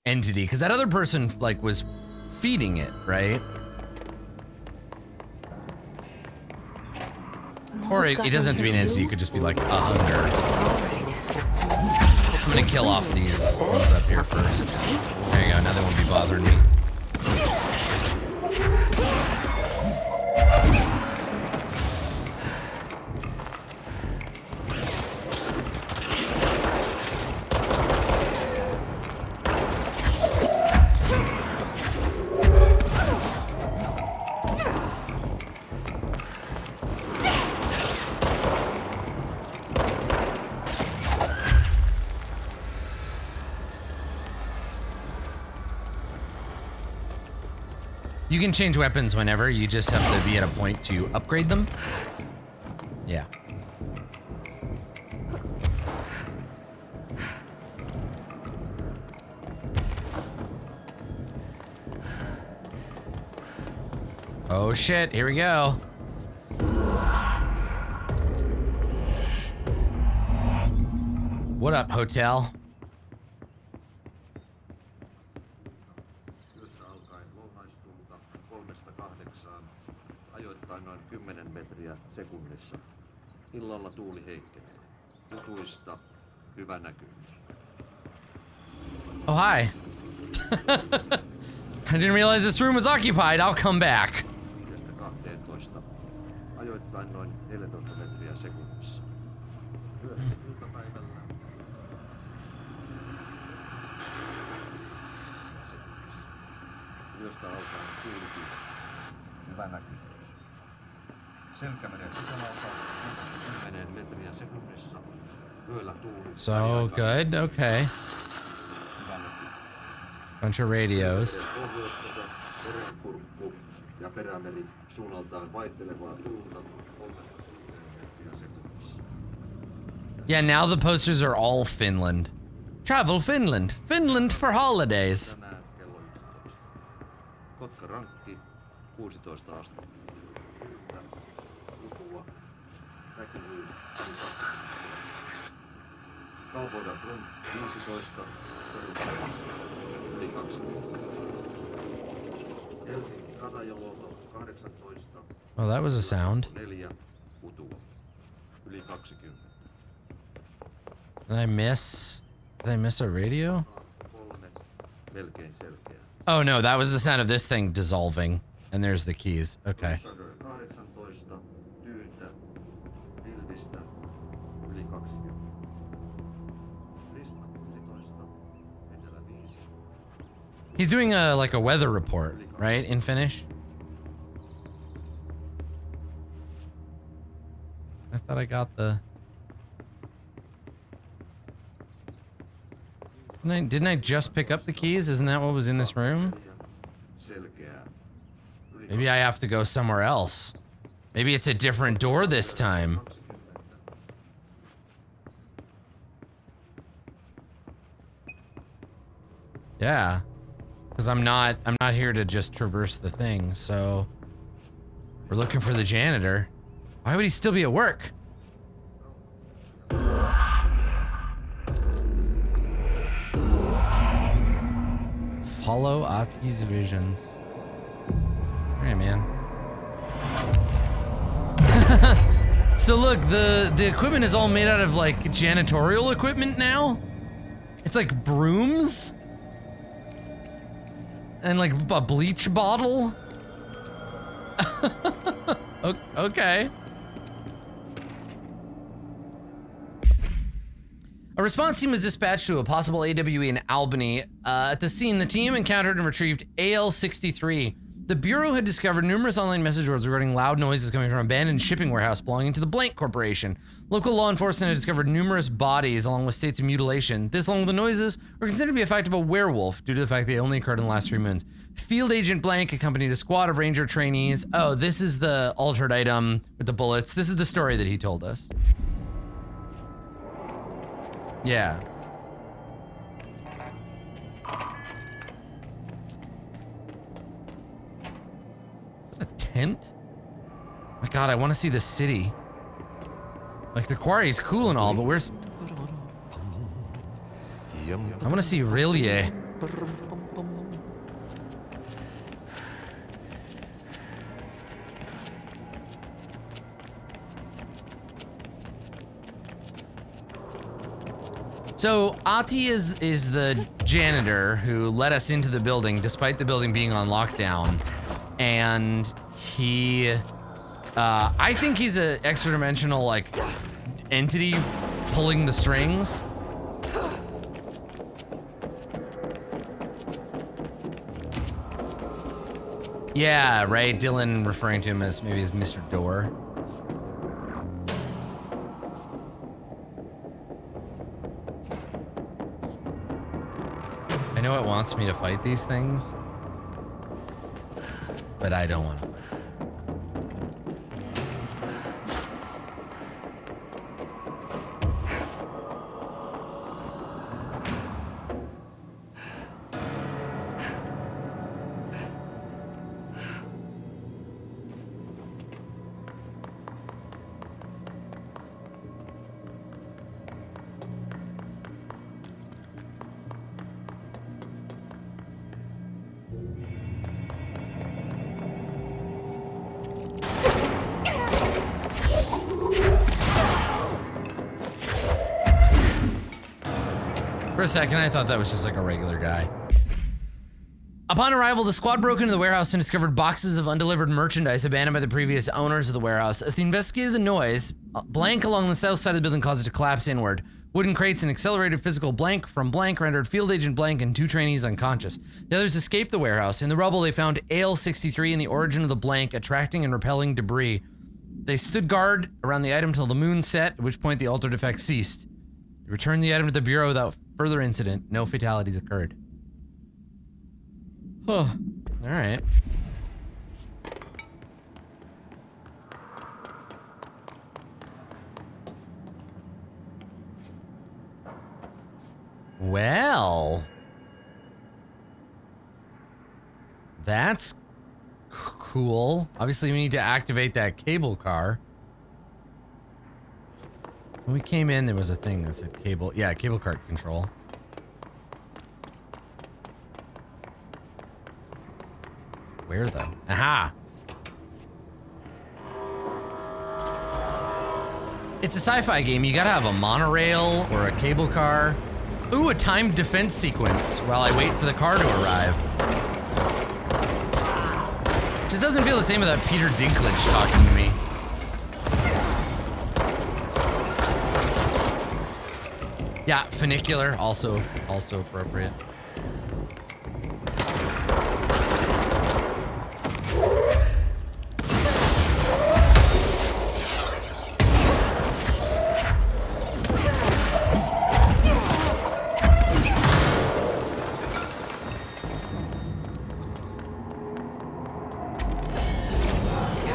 entity, because that other person like was feeding it, right? Or it doesn't have to be an entity, it could just be like a hunger. I'm gonna kill off these ones up here first. There you go, now they won't be bothering me. You can change weapons whenever, you just have to be at a point to upgrade them. Yeah. Oh shit, here we go. What up, hotel? Illalla tuuli heikkenee. Lukuista hyvä näkymä. Oh, hi. I didn't realize this room was occupied. I'll come back. 12. Ajoittain noin 14 metriä sekunnissa. Iltapäivällä. Josta alkaa tuuli. Hyvä näkymä. Selkämeren sisälauta 10 metriä sekunnissa. Yöllä tuuli. So good, okay. Bunch of radios. Merenkurkku ja perämeri suunnaltaan vaihtelevaa tuulta 3 metriä sekunnissa. Yeah, now the posters are all Finland. Travel Finland. Finland for holidays. Tänään kello 11. Kotka rankki 16 astetta. Kaupoida front 15, yli 20. Helsinki Katajalolla 18. Oh, that was a sound. 4, Utua, yli 20. Did I miss a radio? 3, melkein selkeä. Oh no, that was the sound of this thing dissolving. And there's the keys. Okay. 18, Tyyntä, Vilvistä, yli 20. Lista 16, Etelä 5. He's doing like a weather report, right? In Finnish? I thought I got the... Didn't I just pick up the keys? Isn't that what was in this room? Maybe I have to go somewhere else. Maybe it's a different door this time. Yeah, because I'm not here to just traverse the thing. So we're looking for the janitor. Why would he still be at work? Follow Ati's visions. All right, man. So look, the equipment is all made out of like janitorial equipment now. It's like brooms and like a bleach bottle. Okay. A response team was dispatched to a possible AWE in Albany. At the scene, the team encountered and retrieved AL-63. The Bureau had discovered numerous online message boards regarding loud noises coming from an abandoned shipping warehouse belonging to the Blank Corporation. Local law enforcement had discovered numerous bodies along with states of mutilation. This, along with the noises, were considered to be a fact of a werewolf due to the fact they only occurred in the last 3 moons. Field Agent Blank accompanied a squad of ranger trainees. Oh, this is the altered item with the bullets. This is the story that he told us. Yeah. A tent? My God, I want to see the city. Like, the quarry is cool and all, but where's... I want to see Rillier. Brum-bum-bum. So Ati is the janitor who let us into the building despite the building being on lockdown, and he, I think he's an extra-dimensional like entity pulling the strings. Yeah, right. Dylan referring to him as maybe as Mr. Door. I know it wants me to fight these things, but I don't want to fight. For a second, I thought that was just like a regular guy. Upon arrival, the squad broke into the warehouse and discovered boxes of undelivered merchandise abandoned by the previous owners of the warehouse. As they investigated the noise, a blank along the south side of the building caused it to collapse inward. Wooden crates and accelerated physical blank from blank rendered field agent blank and 2 trainees unconscious. The others escaped the warehouse. In the rubble, they found AL-63 and the origin of the blank, attracting and repelling debris. They stood guard around the item till the moon set, at which point the altered effect ceased. They returned the item to the bureau without further incident. No fatalities occurred. Huh. All right. Well, that's cool. Obviously, we need to activate that cable car. When we came in, there was a thing that said cable. Yeah, cable car control. Where though? Aha! It's a sci-fi game. You gotta have a monorail or a cable car. Ooh, a timed defense sequence while I wait for the car to arrive. Just doesn't feel the same without Peter Dinklage talking to me. Yeah, funicular, also appropriate.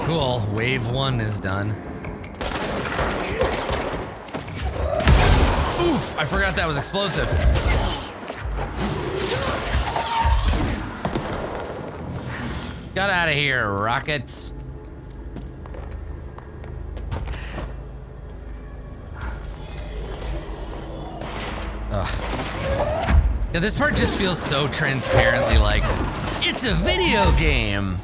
Cool, wave 1 is done. Oof, I forgot that was explosive. Got out of here, rockets. Ugh. Yeah, this part just feels so transparently like, it's a video game.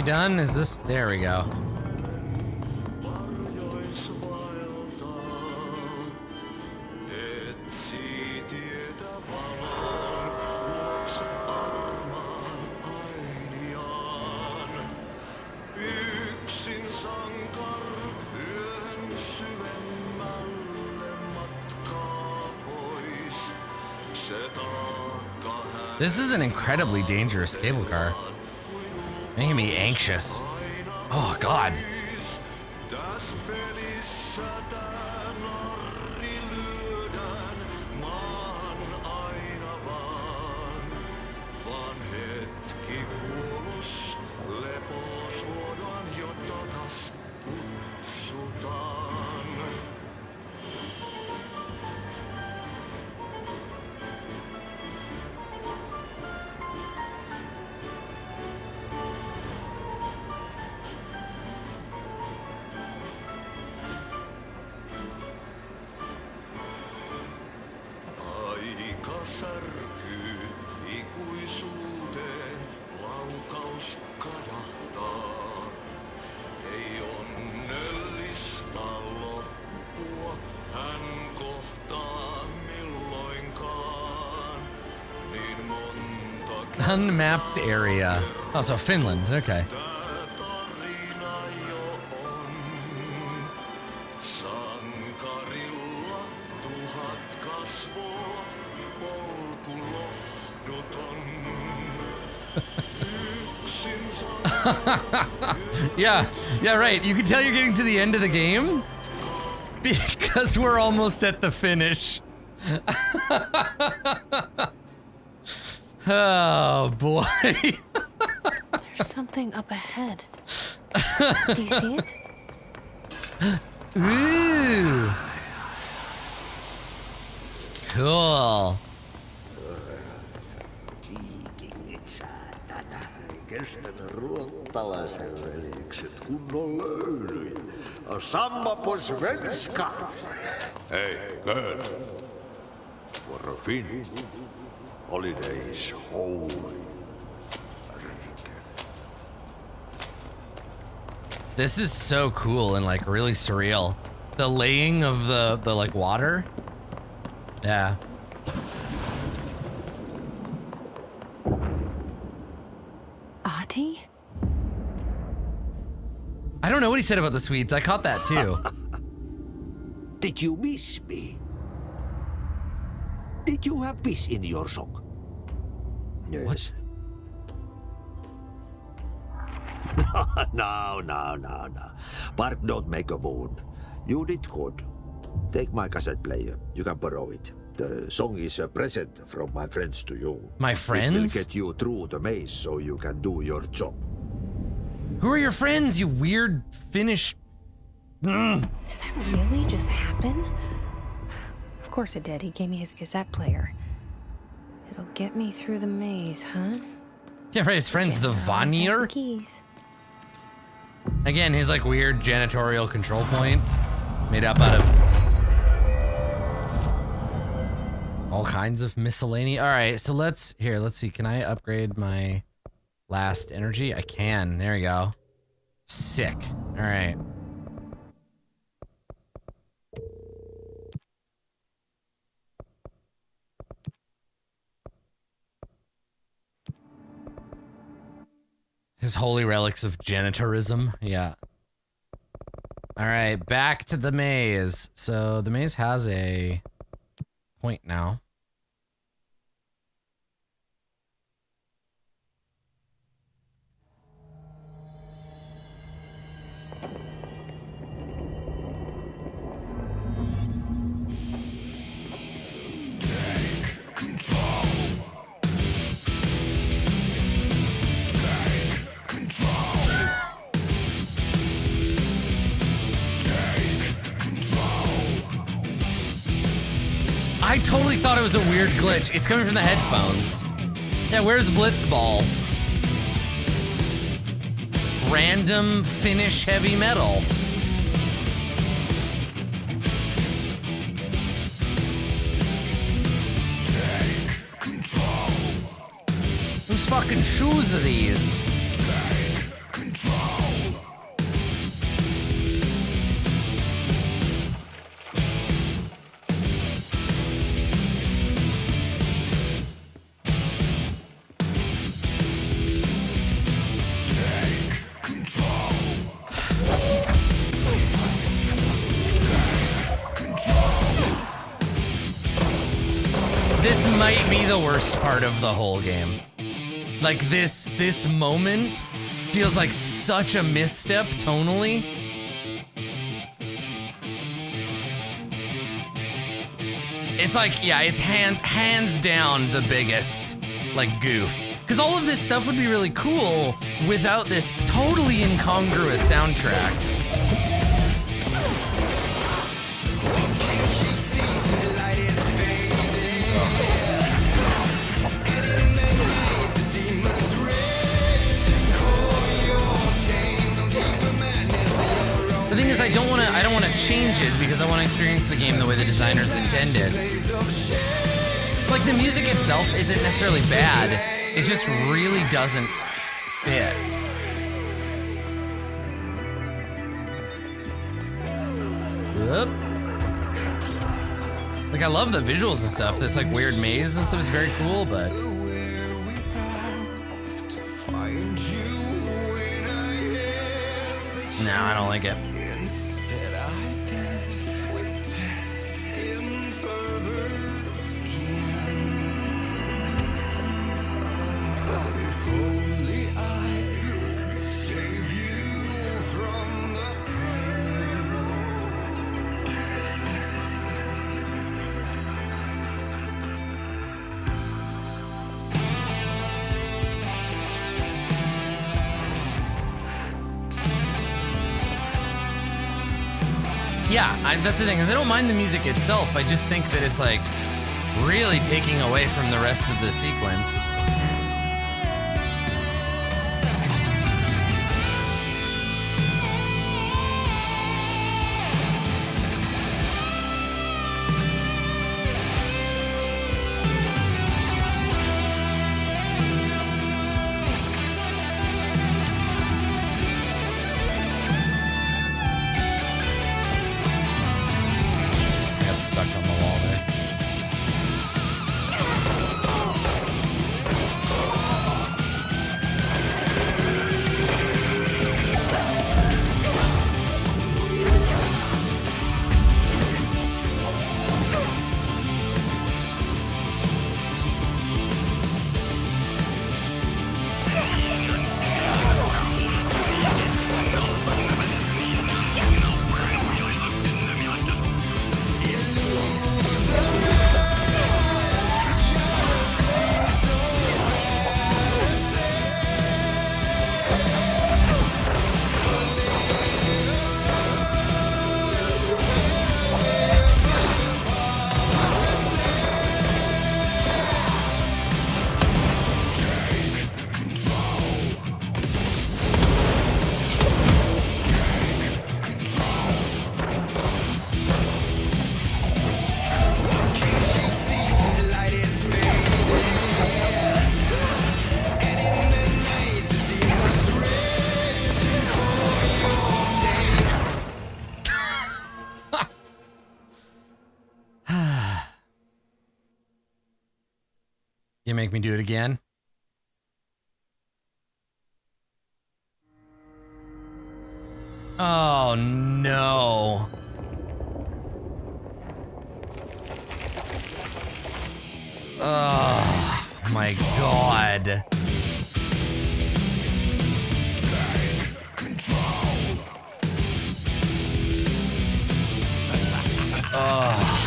Done? Is this? There we go. This is an incredibly dangerous cable car. It's making me anxious. Oh, God. Unmapped area. Oh, so Finland, okay. Yeah, right. You can tell you're getting to the end of the game because we're almost at the finish. Oh boy. There's something up ahead. Do you see it? Ooh. Cool. Samma på svenska. Hey, girl. For a Finn, holidays holy. This is so cool and like really surreal. The laying of the like water. Yeah. Ahti? I don't know what he said about the Swedes. I caught that too. Did you miss me? Did you have piss in your sock? What? No. Bark don't make a wound. You did good. Take my cassette player. You can borrow it. The song is a present from my friends to you. My friends? It will get you through the maze so you can do your job. Who are your friends, you weird Finnish? Did that really just happen? Of course it did. He game me his cassette player. It'll get me through the maze, huh? Yeah, right. His friend's the Janitor always has Vanir. the keys. Again, his like weird janitorial control point made up out of all kinds of miscellany. All right, so let's see. Can I upgrade my last energy? I can. There we go. Sick. All right. His holy relics of janitorism. Yeah. All right, back to the maze. So the maze has a point now. Take control. I totally thought it was a weird glitch. It's coming from the headphones. Yeah, where's Blitzball? Random Finnish heavy metal. Take control. Whose fucking shoes are these? Take control. This might be the worst part of the whole game. Like this moment feels like such a misstep tonally. It's like, yeah, it's hands down the biggest like goof. Because all of this stuff would be really cool without this totally incongruous soundtrack. The thing is, I don't want to change it because I want to experience the game the way the designers intended. Like, the music itself isn't necessarily bad. It just really doesn't fit. Whoop. Like, I love the visuals and stuff. This like weird maze and stuff is very cool, but no, I don't like it. Yeah, that's the thing, is I don't mind the music itself. I just think that it's like really taking away from the rest of the sequence. Stuck on the wall there. You make me do it again? Oh no. Oh my god. Oh.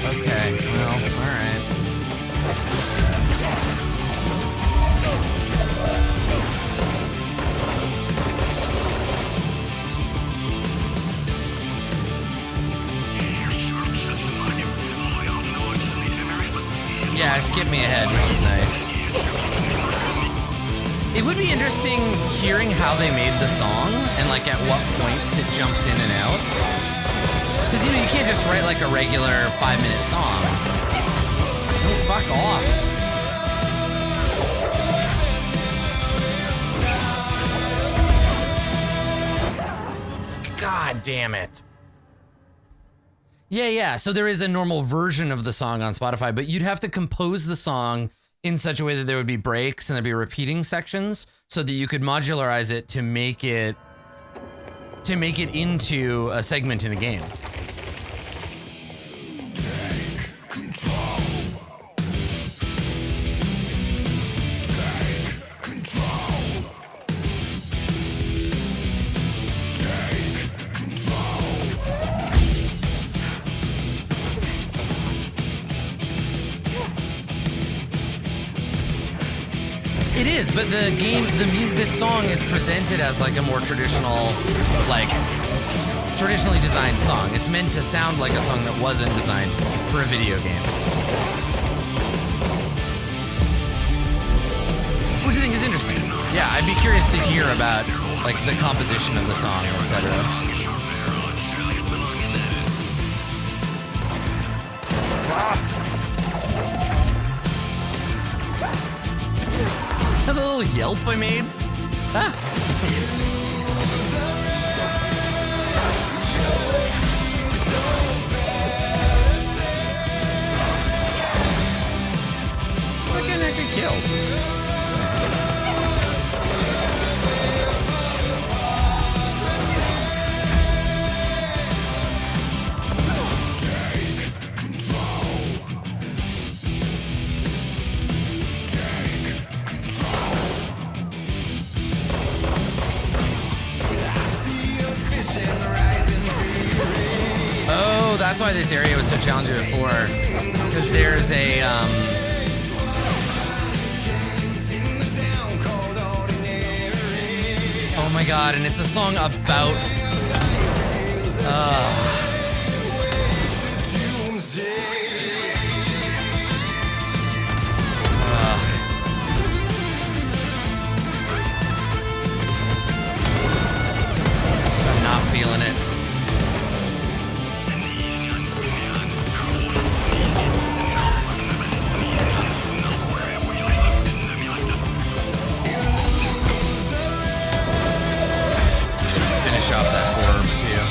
Okay, well, alright. Yeah, skip me ahead, which is nice. It would be interesting hearing how they made the song and like at what points it jumps in and out. Because, you know, you can't just write like a regular 5-minute song. Oh, fuck off. God damn it. Yeah, so there is a normal version of the song on Spotify, but you'd have to compose the song in such a way that there would be breaks and there'd be repeating sections so that you could modularize it to make it into a segment in a game. It is, but the music, this song is presented as like a more traditional, like traditionally designed song. It's meant to sound like a song that wasn't designed for a video game. Which I think is interesting. Yeah, I'd be curious to hear about like the composition of the song, etc. The little yelp I made. Ah. Look at that get killed. Oh, that's why this area was so challenging before, because there's a oh my god, and it's a song about so I'm not feeling it. Off that orb too.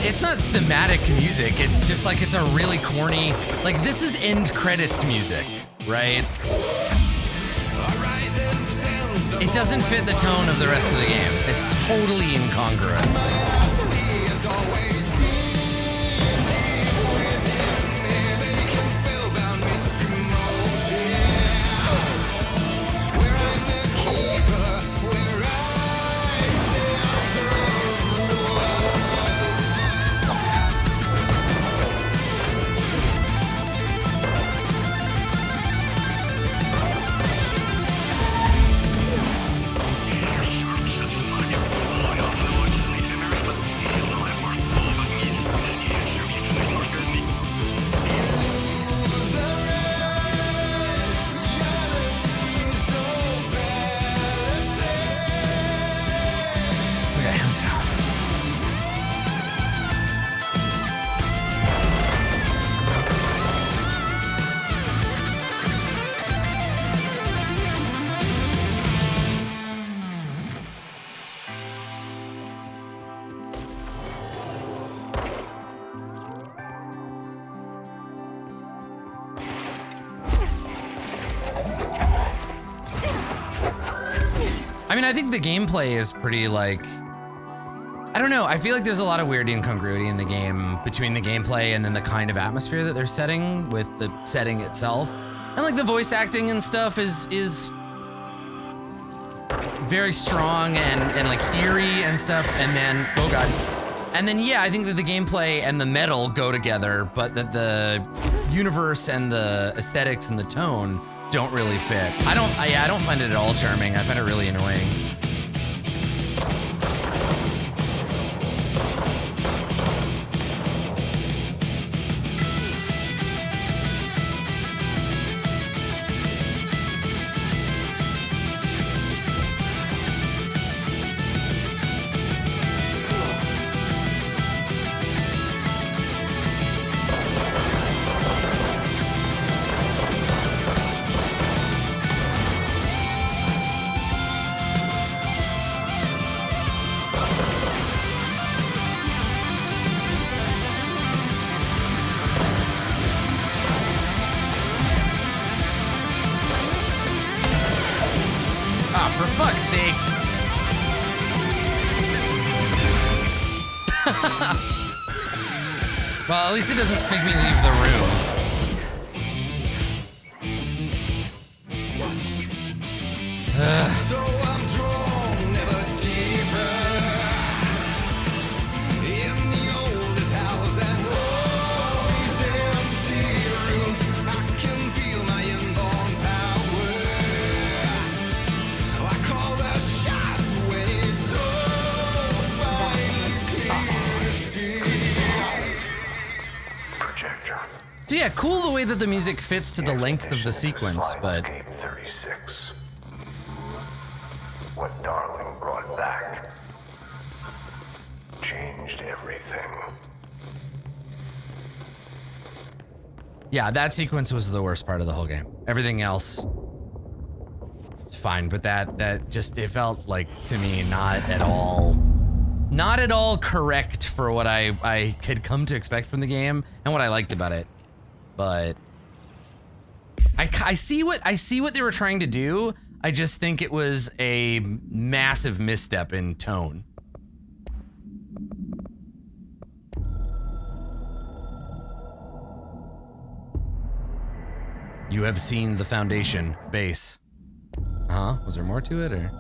It's not thematic music. It's just like it's a really corny, like this is end credits music, right? It doesn't fit the tone of the rest of the game. It's totally incongruous. I mean, I think the gameplay is pretty like, I don't know. I feel like there's a lot of weird incongruity in the game between the gameplay and then the kind of atmosphere that they're setting with the setting itself. And like the voice acting and stuff is very strong and like eerie and stuff. And then, oh God. And then, yeah, I think that the gameplay and the metal go together, but that the universe and the aesthetics and the tone don't really fit. I don't find it at all charming. I find it really annoying. Well, at least it doesn't make me leave the room. So I'm drawn never deeper in the oldest house and all these empty rooms. I can feel my inborn power. I call the shots when it's all finally clear to see. Projector. So yeah, cool the way that the music fits to the length of the sequence, but Slidescape 36. What Darling brought back changed everything. yeah, that sequence was the worst part of the whole game. Everything else, fine, but that just, it felt like, to me, not at all correct for what I had come to expect from the game and what I liked about it. But I see what they were trying to do. I just think it was a massive misstep in tone. You have seen the foundation base. Huh? Was there more to it, or?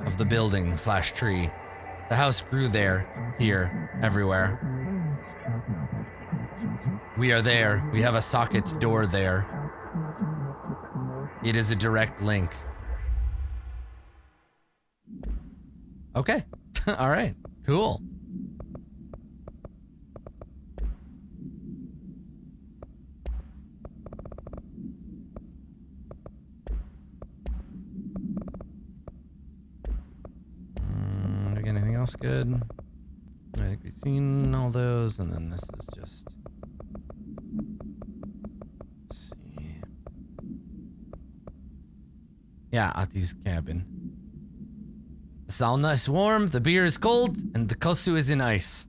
Of the building / tree. The house grew there, here, everywhere. We are there. We have a socket door there. It is a direct link. Okay. All right. Cool. Do we get anything else good? I think we've seen all those, and then this is just... Let's see. Yeah, Ati's cabin. The sauna is warm, the beer is cold, and the kosu is in ice.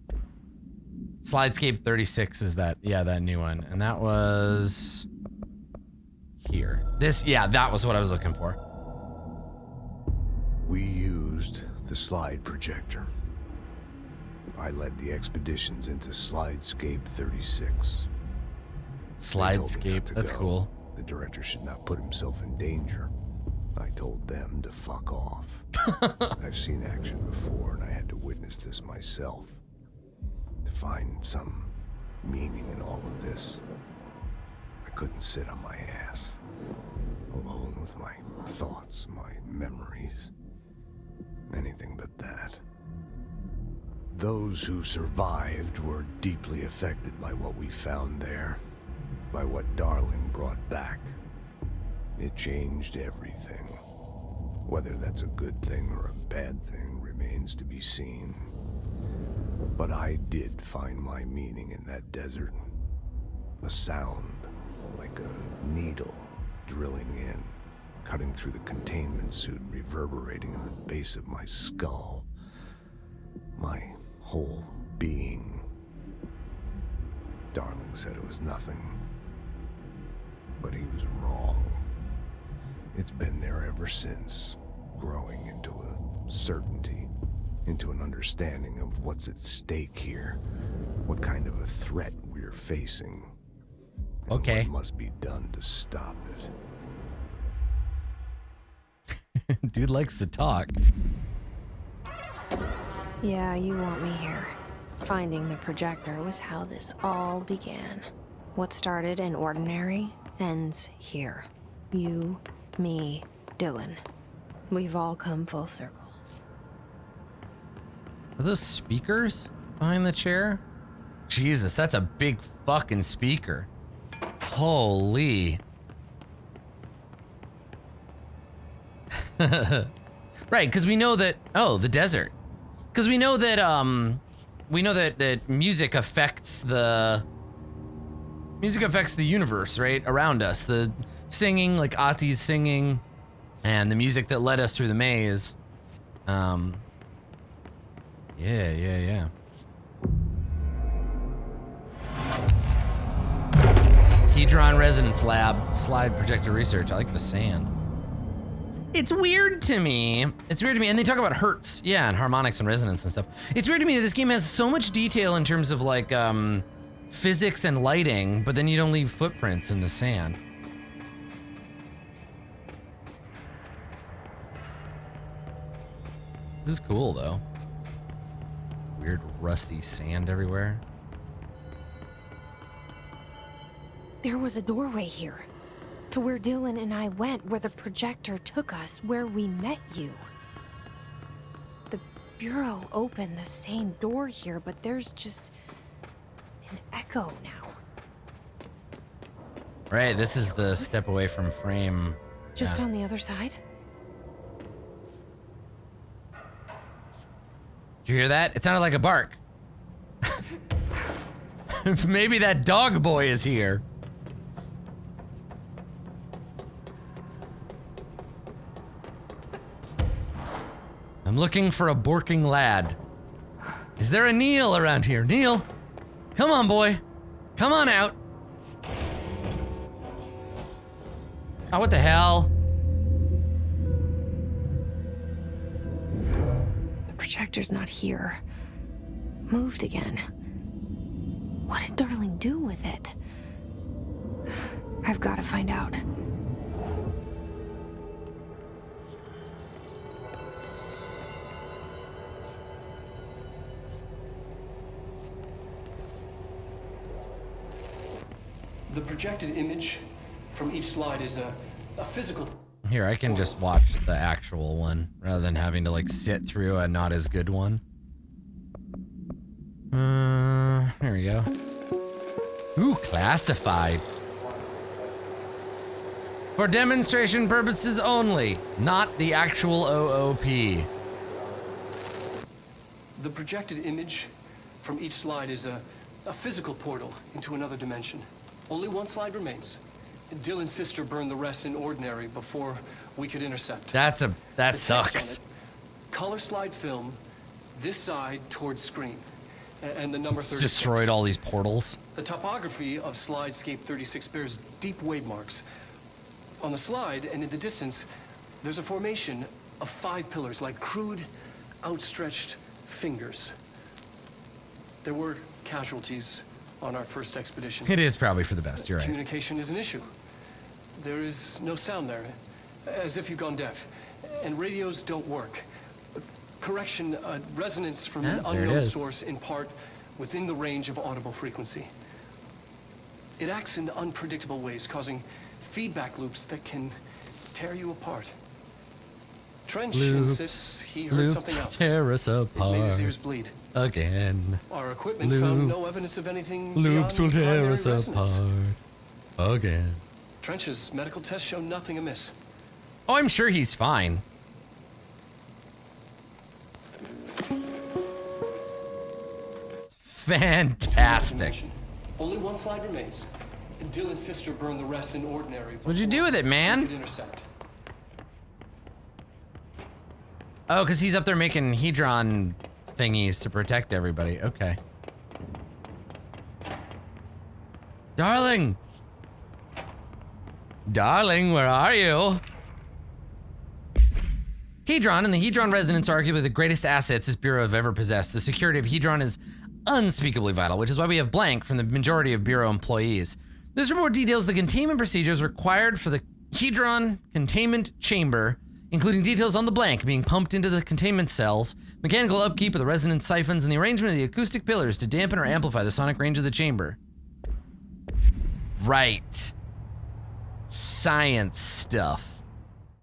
Slidescape 36 is that, yeah, that new one. And that was... here. This, yeah, that was what I was looking for. We used the slide projector. I led the expeditions into Slidescape 36. They told me not Slidescape, to that's go. cool. The director should not put himself in danger. I told them to fuck off. I've seen action before, and I had to witness this myself. To find some meaning in all of this, I couldn't sit on my ass, alone with my thoughts, my memories. Anything but that. Those who survived were deeply affected by what we found there, by what Darling brought back. It changed everything. Whether that's a good thing or a bad thing remains to be seen. But I did find my meaning in that desert. A sound, like a needle drilling in, cutting through the containment suit, reverberating in the base of my skull. My whole being. Darling said it was nothing, but he was wrong. It's been there ever since, growing into a certainty, into an understanding of what's at stake here, what kind of a threat we're facing, and Okay. what must be done to stop it. Dude likes to talk. Yeah, you want me here. Finding the projector was how this all began. What started in ordinary ends here. You, me, Dylan. We've all come full circle. Are those speakers behind the chair? Jesus, that's a big fucking speaker. Holy. Right, because we know that, oh, the desert. Because we know that that music affects the universe, right, around us. The singing, like Ati's singing, and the music that led us through the maze. Yeah. Hedron Resonance Lab, slide projector research. I like the sand. It's weird to me. It's weird to me. And they talk about hertz, yeah, and harmonics and resonance and stuff. It's weird to me that this game has so much detail in terms of like physics and lighting, but then you don't leave footprints in the sand. This is cool though. Weird rusty sand everywhere. There was a doorway here. To where Dylan and I went, where the projector took us, where we met you. The Bureau opened the same door here, but there's just an echo now. Right, this is the step away from frame. Just on the other side? Did you hear that? It sounded like a bark. Maybe that dog boy is here. I'm looking for a borking lad. Is there a Neil around here? Neil, come on, boy. Come on out. Oh, what the hell? The projector's not here. Moved again. What did Darling do with it? I've got to find out. The projected image from each slide is a physical. Here, I can just watch the actual one rather than having to like sit through a not as good one. Here we go. Ooh, classified. For demonstration purposes only, not the actual OOP. The projected image from each slide is a physical portal into another dimension. Only one slide remains. Dylan's sister burned the rest in ordinary before we could intercept. That The text sucks. on it, color slide film, this side towards screen, and the number 36. Destroyed all these portals. The topography of slidescape 36 bears deep wave marks. On the slide and in the distance, there's a formation of 5 pillars like crude, outstretched fingers. There were casualties on our first expedition. It is probably for the best, you're right. Communication is an issue. There is no sound there, as if you've gone deaf. And radios don't work. Correction, resonance from an there it unknown is. source in part within the range of audible frequency. It acts in unpredictable ways, causing feedback loops that can tear you apart. Trench insists he heard something else. Tear us It made his apart ears bleed. again. Our equipment found no evidence of anything Loops will beyond tear primary us resonance. apart again. Trench's medical tests show nothing amiss. Oh, I'm sure he's fine. Fantastic. Only one slide remains. Dylan's sister burned the rest in ordinary. What'd you do with it, We man? could intercept. Oh, because he's up there making hedron thingies to protect everybody. Okay. Darling! Darling, where are you? Hedron and the Hedron resonance are arguably the greatest assets this Bureau have ever possessed. The security of Hedron is unspeakably vital, which is why we have blank from the majority of Bureau employees. This report details the containment procedures required for the Hedron containment chamber, including details on the blank being pumped into the containment cells, mechanical upkeep of the resonance siphons, and the arrangement of the acoustic pillars to dampen or amplify the sonic range of the chamber. Right. Science stuff.